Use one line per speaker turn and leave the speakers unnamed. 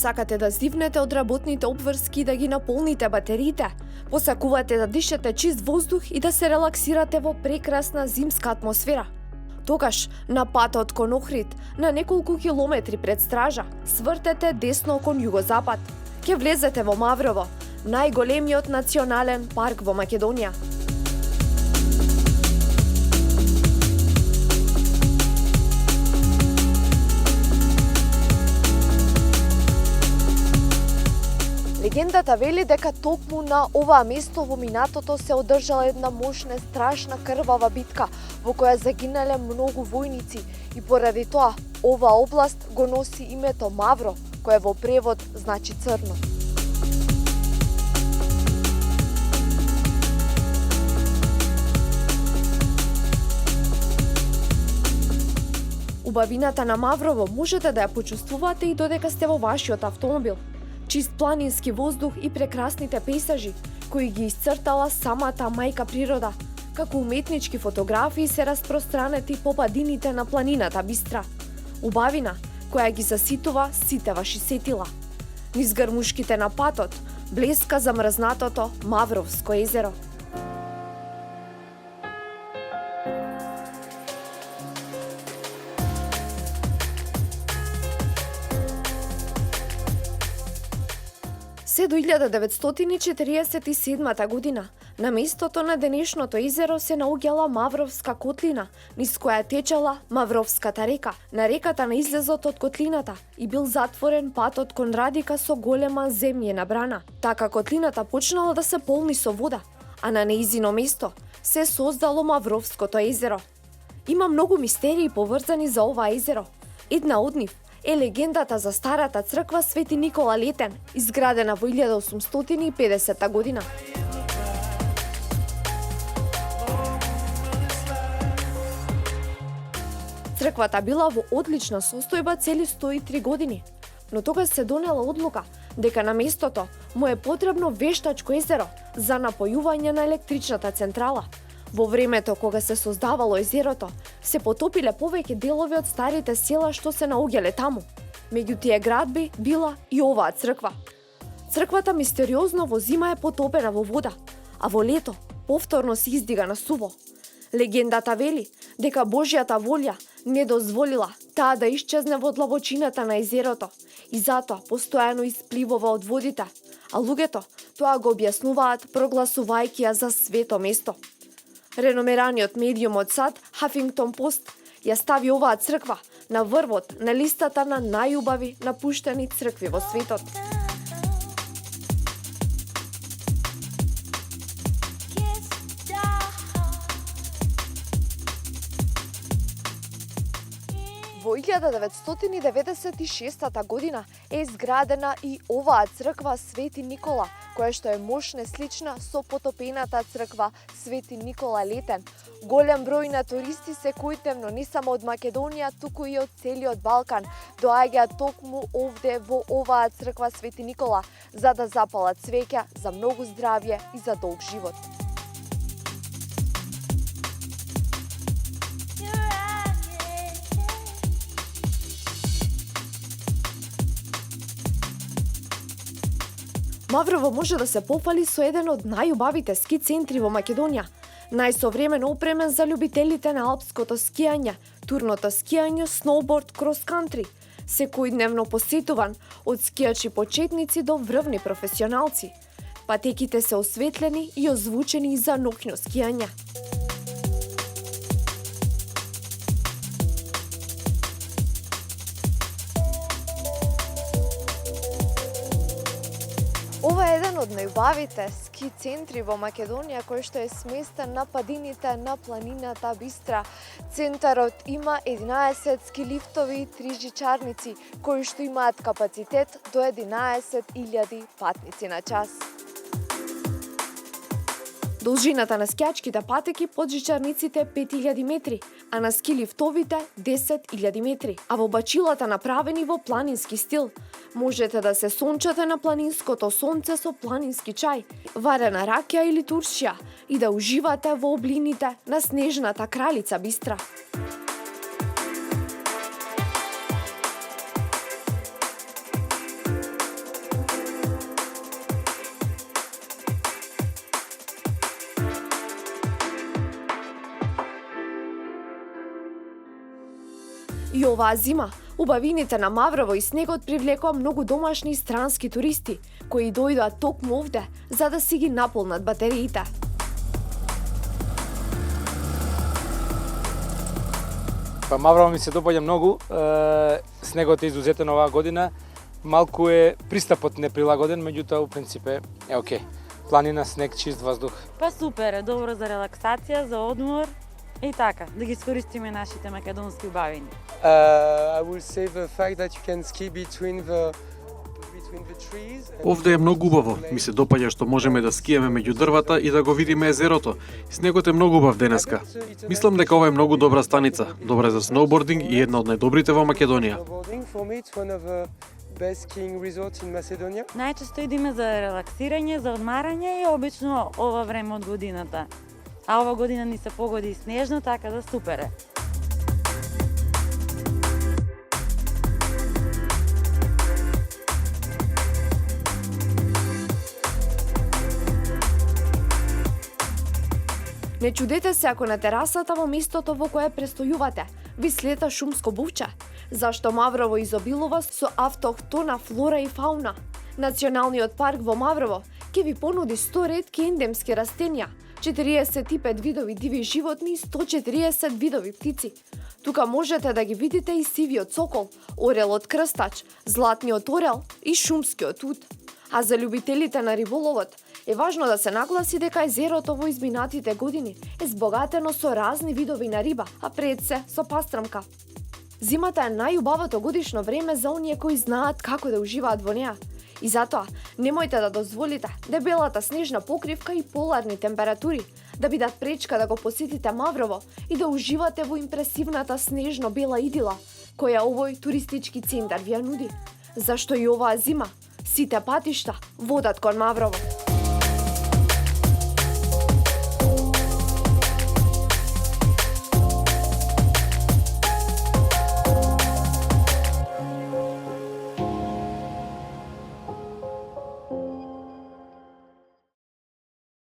Сакате да зивнете од работните обврски и да ги наполните батериите? Посакувате да дишете чист воздух и да се релаксирате во прекрасна зимска атмосфера? Тогаш, на патот кон Охрид, на неколку километри пред стража, свртете десно кон југозапад. Ке влезете во Маврово, најголемиот национален парк во Македонија. Легендата вели дека токму на оваа место во минатото се одржала една мощна, страшна, крвава битка во која загинале многу војници и поради тоа оваа област го носи името Мавро, кое во превод значи црно. Убавината на Маврово можете да ја почувствувате и додека сте во вашиот автомобил. Чист планински воздух и прекрасните пейзажи кои ги исцртала самата мајка природа, како уметнички фотографии се распространети по падините на планината Бистра. Убавина која ги заситува сите ваши сетила. Низ грмушките на патот блеска замрзнатото Мавровско езеро. Се до 1947 година, на местото на денешното езеро се наоѓала Мавровска котлина, низ која течела Мавровската река. На реката на излезот од котлината и бил затворен патот кон Радика со голема земјена брана. Така котлината почнала да се полни со вода, а на неизино место се создало Мавровското езеро. Има многу мистерии поврзани за ова езеро. Една од нив е легендата за старата црква Свети Никола Летен, изградена во 1850 година. Црквата била во одлична состојба цели 103 години, но тогаш се донела одлука дека на местото му е потребно вештачко езеро за напојување на електричната централа. Во времето кога се создавало езерото, се потопиле повеќе делови од старите села што се наоѓале таму. Меѓу тие градби била и оваа црква. Црквата мистериозно во зима е потопена во вода, а во лето повторно се издига на суво. Легендата вели дека Божјата волја не дозволила таа да исчезне во длабочината на езерото и затоа постојано испливува од водите, а луѓето тоа го објаснуваат прогласувајќи ја за свето место. Реномираниот медиум од САД, Хафингтон Пост, ја стави оваа црква на врвот на листата на најубави напуштени цркви во светот. Во 1996 година е изградена и оваа црква Свети Никола, која што е мощна слична со потопената црква Свети Никола Летен. Голем број на туристи секојдневно не само од Македонија, туку и од целиот Балкан доаѓаат токму овде во оваа црква Свети Никола за да запалат цвеќа за многу здравје и за долг живот. Маврово може да се пофали со еден од најубавите ски центри во Македонија, најсовремено опремен за љубителите на алпското скијање, турното скијање, сноуборд, крос-кантри, секојдневно посетуван од скијачи почетници до врвни професионалци. Патеките се осветлени и озвучени за ноќно скијање. Ова е еден од најубавите ски центри во Македонија кој што е сместен на падините на планината Бистра. Центарот има 11 ски лифтови и 3 жичарници кои што имаат капацитет до 11.000 патници на час. Должината на скијачките патеки под жичарниците е 5000 метри, а на ски лифтовите 10.000 метри, а во бачилата направени во планински стил. Можете да се сончате на планинското сонце со планински чај, варена ракија или туршија и да уживате во облините на снежната кралица Бистра. И оваа зима, убавините на Маврово и снегот привлекоа многу домашни и странски туристи, кои дојдоа токму овде за да си ги наполнат батериите.
Па Маврово ми се допаѓа многу. Снегот е изузетен оваа година. Малку е пристапот неприлагоден, меѓутоа у принцип е окей. Планина, снег, чист воздух.
Па супер, е добро за релаксација, за одмор и така, да ги искористиме нашите македонски убавини.
I will say the fact that you can ski between the trees.
Овде е многу убаво. Ми се допаѓа што можеме да скиеме меѓу дрвата и да го видиме езерото. Снегот е многу убав денеска. Мислам дека ова е многу добра станица, добра за сноубординг и една од најдобрите во Македонија.
For me, it's one of the best skiing resorts in Macedonia.
Најчесто идеме за релаксирање, за одмарање и обично ова време од годината. А ова година ни се погоди и снежно, така да супер е.
Не чудете се ако на терасата во местото во кое престојувате ви слета шумско бувче, зашто Маврово изобилува со автохтона флора и фауна. Националниот парк во Маврово ќе ви понуди 100 ретки ендемски растенија, 45 видови диви животни и 140 видови птици. Тука можете да ги видите и сивиот сокол, орелот крстач, златниот орел и шумскиот ут. А за љубителите на риболовот е важно да се нагласи дека езерото во изминатите години е збогатено со разни видови на риба, а пред се со пастрамка. Зимата е најубавото годишно време за оние кои знаат како да уживаат во неа. И затоа, немојте да дозволите дебелата снежна покривка и поларни температури да бидат пречка да го посетите Маврово и да уживате во импресивната снежно-бела идила која овој туристички центар ви ја нуди. Зашто и оваа зима сите патишта водат кон Маврово.